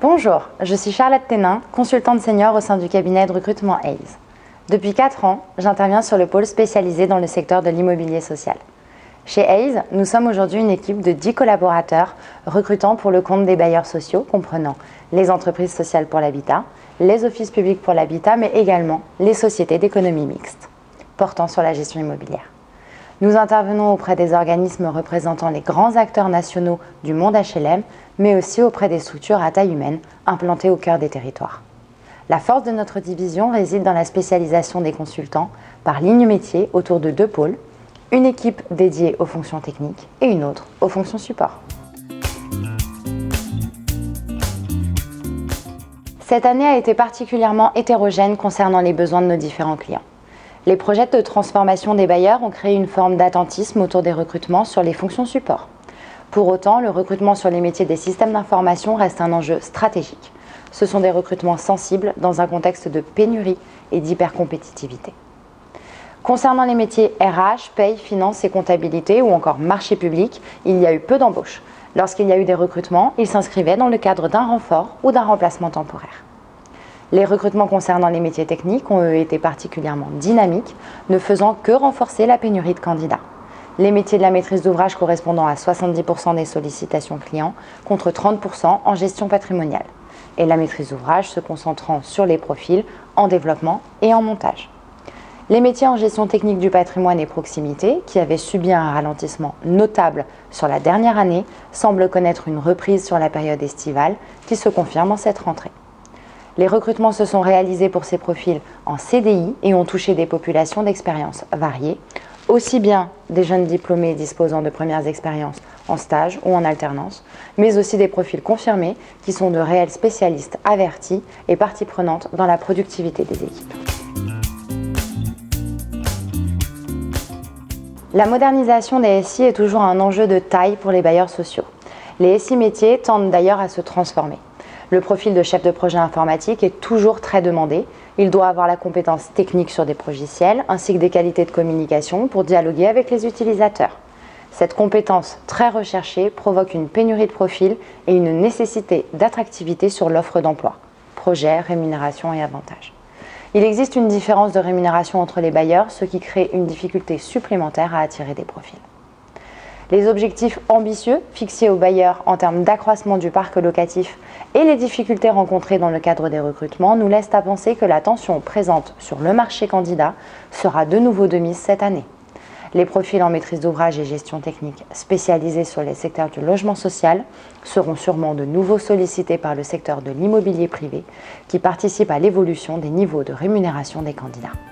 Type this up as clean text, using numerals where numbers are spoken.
Bonjour, je suis Charlotte Ténin, consultante senior au sein du cabinet de recrutement Hays. Depuis 4 ans, j'interviens sur le pôle spécialisé dans le secteur de l'immobilier social. Chez Hays, nous sommes aujourd'hui une équipe de 10 collaborateurs recrutant pour le compte des bailleurs sociaux, comprenant les entreprises sociales pour l'habitat, les offices publics pour l'habitat, mais également les sociétés d'économie mixte, portant sur la gestion immobilière. Nous intervenons auprès des organismes représentant les grands acteurs nationaux du monde HLM, mais aussi auprès des structures à taille humaine implantées au cœur des territoires. La force de notre division réside dans la spécialisation des consultants par ligne métier autour de 2 pôles, une équipe dédiée aux fonctions techniques et une autre aux fonctions support. Cette année a été particulièrement hétérogène concernant les besoins de nos différents clients. Les projets de transformation des bailleurs ont créé une forme d'attentisme autour des recrutements sur les fonctions support. Pour autant, le recrutement sur les métiers des systèmes d'information reste un enjeu stratégique. Ce sont des recrutements sensibles dans un contexte de pénurie et d'hypercompétitivité. Concernant les métiers RH, paye, finance et comptabilité ou encore marché public, il y a eu peu d'embauches. Lorsqu'il y a eu des recrutements, ils s'inscrivaient dans le cadre d'un renfort ou d'un remplacement temporaire. Les recrutements concernant les métiers techniques ont été particulièrement dynamiques, ne faisant que renforcer la pénurie de candidats. Les métiers de la maîtrise d'ouvrage correspondant à 70% des sollicitations clients contre 30% en gestion patrimoniale. Et la maîtrise d'ouvrage se concentrant sur les profils en développement et en montage. Les métiers en gestion technique du patrimoine et proximité, qui avaient subi un ralentissement notable sur la dernière année, semblent connaître une reprise sur la période estivale qui se confirme en cette rentrée. Les recrutements se sont réalisés pour ces profils en CDI et ont touché des populations d'expériences variées, aussi bien des jeunes diplômés disposant de premières expériences en stage ou en alternance, mais aussi des profils confirmés qui sont de réels spécialistes avertis et partie prenante dans la productivité des équipes. La modernisation des SI est toujours un enjeu de taille pour les bailleurs sociaux. Les SI métiers tendent d'ailleurs à se transformer. Le profil de chef de projet informatique est toujours très demandé. Il doit avoir la compétence technique sur des logiciels ainsi que des qualités de communication pour dialoguer avec les utilisateurs. Cette compétence très recherchée provoque une pénurie de profils et une nécessité d'attractivité sur l'offre d'emploi, projets, rémunération et avantages. Il existe une différence de rémunération entre les bailleurs, ce qui crée une difficulté supplémentaire à attirer des profils. Les objectifs ambitieux fixés aux bailleurs en termes d'accroissement du parc locatif et les difficultés rencontrées dans le cadre des recrutements nous laissent à penser que la tension présente sur le marché candidat sera de nouveau de mise cette année. Les profils en maîtrise d'ouvrage et gestion technique spécialisés sur les secteurs du logement social seront sûrement de nouveau sollicités par le secteur de l'immobilier privé qui participe à l'évolution des niveaux de rémunération des candidats.